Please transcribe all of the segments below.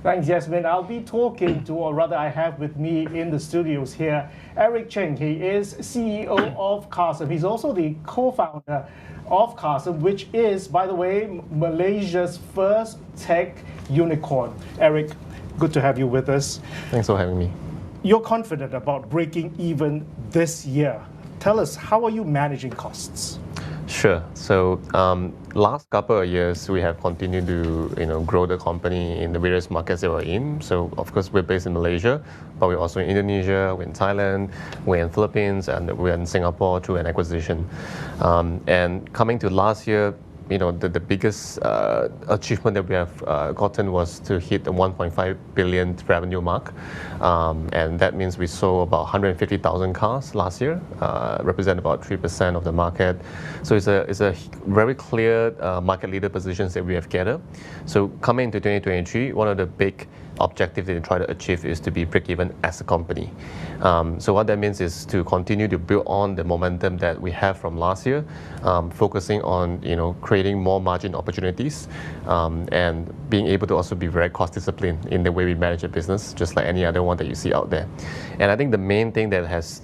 Thanks, Yasmin. I'll be talking to, or rather I have with me in the studios here, Eric Cheng. He is CEO of Carsome. He's also the co-founder of Carsome, which is, by the way, Malaysia's first tech unicorn. Eric, good to have you with us. Thanks for having me. You're confident about breaking even this year. Tell us, how are you managing costs? Sure. So last couple of years, we have continued to grow the company in the various markets that we're in. So of course, we're based in Malaysia, but we're also in Indonesia, we're in Thailand, we're in Philippines, and we're in Singapore through an acquisition. And coming to last year, the biggest achievement that we have gotten was to hit the 1.5 billion revenue mark. And that means we sold about 150,000 cars last year, represent about 3% of the market. So it's a very clear market leader positions that we have gathered. So coming into 2023, one of the big objective that we try to achieve is to be break-even as a company. So what that means is to continue to build on the momentum that we have from last year, focusing on creating more margin opportunities, and being able to also be very cost disciplined in the way we manage a business, just like any other one that you see out there. And I think the main thing that has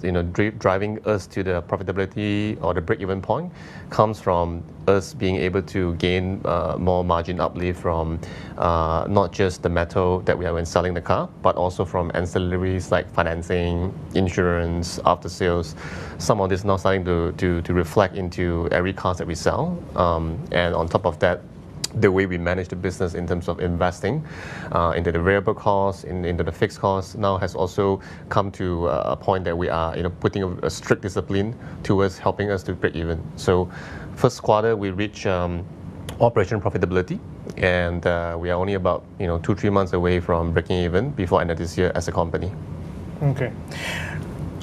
driving us to the profitability or the break-even point comes from us being able to gain more margin uplift from not just the metal that we have when selling the car, but also from ancillaries like financing, insurance, after sales. Some of this now starting to reflect into every car that we sell. And on top of that, the way we manage the business in terms of investing into the variable costs, into the fixed costs, now has also come to a point that we are putting a strict discipline towards helping us to break even. So first quarter, we reach operation profitability, and we are only about 2-3 months away from breaking even before end of this year as a company. Okay.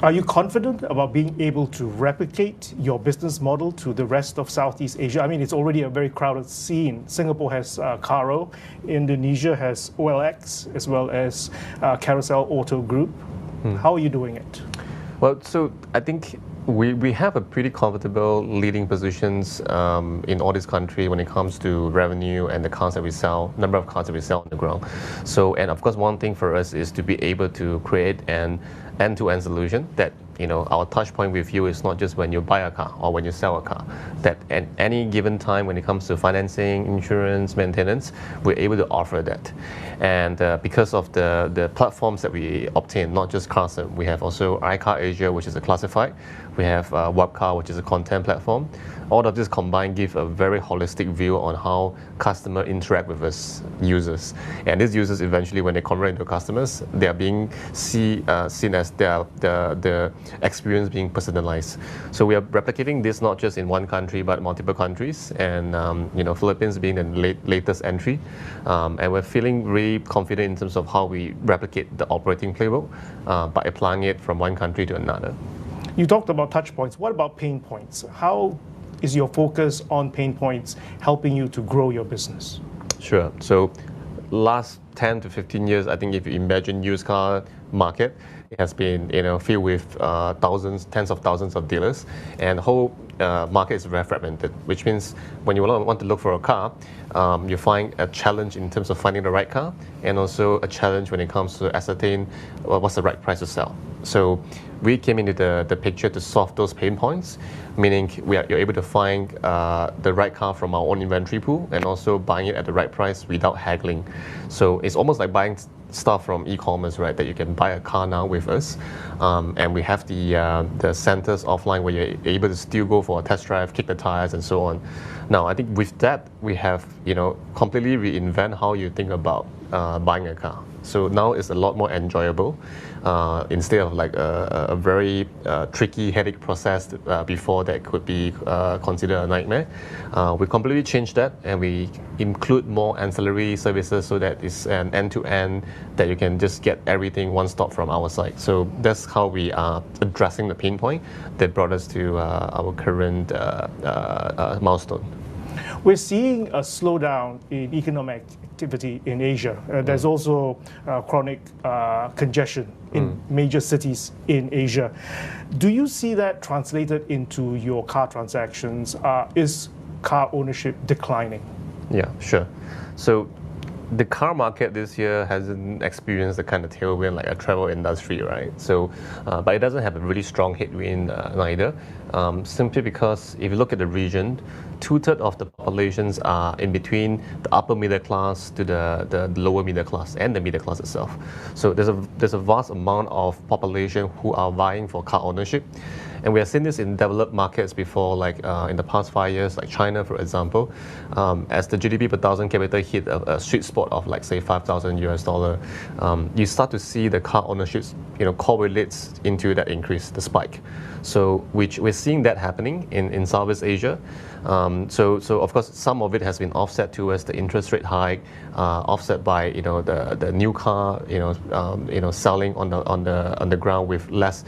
Are you confident about being able to replicate your business model to the rest of Southeast Asia? I mean, it's already a very crowded scene. Singapore has Carsome, Indonesia has OLX, as well as Carousel Auto Group. How are you doing it? Well, so I think we have a pretty comfortable leading positions in all this country when it comes to revenue and the cars that we sell, number of cars that we sell on the ground. So, and of course, one thing for us is to be able to create an end-to-end solution that our touch point with you is not just when you buy a car or when you sell a car, that at any given time when it comes to financing, insurance, maintenance, we're able to offer that. And because of the platforms that we obtain, not just Carsome, we have also iCar Asia, which is a classified, we have Webcar, which is a content platform. All of this combined give a very holistic view on how customers interact with us users. And these users eventually, when they convert into customers, they are being seen as the experience being personalized. So we are replicating this not just in one country, but multiple countries. And Philippines being the latest entry. And we're feeling really confident in terms of how we replicate the operating playbook by applying it from one country to another. You talked about touch points. What about pain points? How is your focus on pain points helping you to grow your business? Sure. So last 10 to 15 years, I think if you imagine used car market, it has been filled with thousands, tens of thousands of dealers, and the whole market is very fragmented, which means when you want to look for a car, you find a challenge in terms of finding the right car, and also a challenge when it comes to ascertain what's the right price to sell. So we came into the picture to solve those pain points, meaning you're able to find the right car from our own inventory pool and also buying it at the right price without haggling. So it's almost like buying stuff from e-commerce, right? That you can buy a car now with us, and we have the centers offline where you're able to still go for a test drive, kick the tires, and so on. Now, I think with that, we have completely reinvent how you think about buying a car. So now it's a lot more enjoyable instead of like a very tricky headache process before that could be considered a nightmare. We completely changed that, and we include more ancillary services so that it's an end-to-end that you can just get everything one stop from our side. So that's how we are addressing the pain point that brought us to our current milestone. We're seeing a slowdown in economic activity in Asia. There's also chronic congestion in major cities in Asia. Do you see that translated into your car transactions? Is car ownership declining? Yeah, sure. So the car market this year hasn't experienced the kind of tailwind like a travel industry, right? So, but it doesn't have a really strong headwind neither. Simply because if you look at the region, 2/3 of the populations are in between the upper middle class to the lower middle class and the middle class itself. So there's a vast amount of population who are vying for car ownership. And we have seen this in developed markets before, like in the past 5 years, like China, for example. As the GDP per thousand capita hit a sweet spot of, like, say, $5,000, you start to see the car ownership, correlates into that increase, the spike. So, which we're seeing that happening in Southeast Asia. So of course, some of it has been offset towards the interest rate hike, offset by the new car selling on the ground with less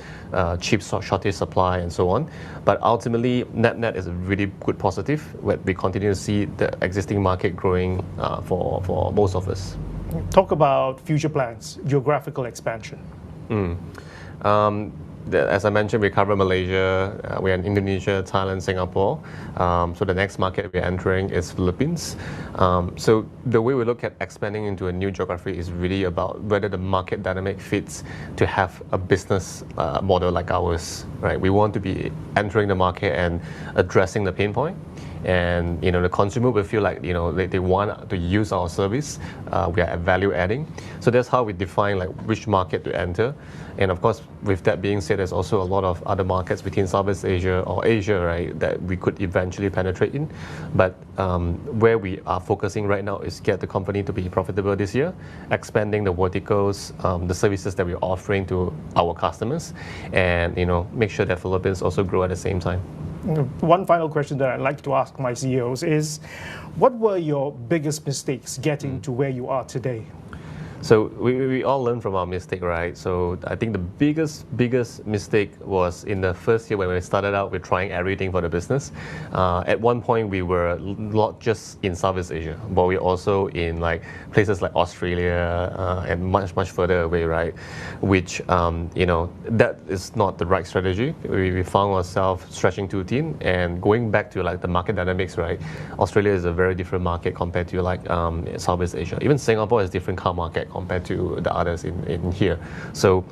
cheap shortage supply and so on. But ultimately, net is a really good positive. Where we continue to see the existing market growing for most of us. Talk about future plans, geographical expansion. As I mentioned, we cover Malaysia, we're in Indonesia, Thailand, Singapore. So the next market we're entering is Philippines. So the way we look at expanding into a new geography is really about whether the market dynamic fits to have a business model like ours, right? We want to be entering the market and addressing the pain point. And the consumer will feel like they want to use our service. We are value adding. So that's how we define like which market to enter. And of course, with that being said, there's also a lot of other markets within Southeast Asia or Asia, right, that we could eventually penetrate in. But where we are focusing right now is get the company to be profitable this year, expanding the verticals, the services that we're offering to our customers, and make sure that Philippines also grow at the same time. One final question that I'd like to ask my CEOs is, what were your biggest mistakes getting to where you are today? So we all learn from our mistake, right? So I think the biggest mistake was in the first year when we started out, we're trying everything for the business. At one point, we were not just in Southeast Asia, but we're also in like places like Australia and much further away, right? Which that is not the right strategy. We found ourselves stretching too thin and going back to like the market dynamics, right? Australia is a very different market compared to like Southeast Asia. Even Singapore is a different car market compared to the others in here. So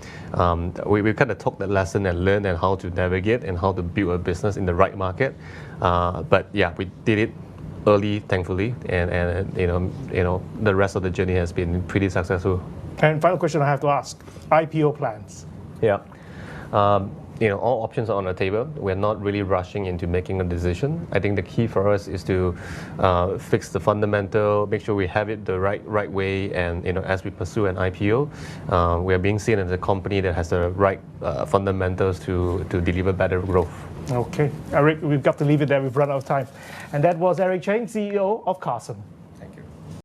we kind of took that lesson and learned and how to navigate and how to build a business in the right market. But yeah, we did it early, thankfully, and the rest of the journey has been pretty successful. And final question I have to ask: IPO plans? Yeah. All options are on the table. We're not really rushing into making a decision. I think the key for us is to fix the fundamental, make sure we have it the right way, and as we pursue an IPO, we are being seen as a company that has the right fundamentals to deliver better growth. Okay, Eric, we've got to leave it there. We've run out of time. And that was Eric Cheng, CEO of Carsome.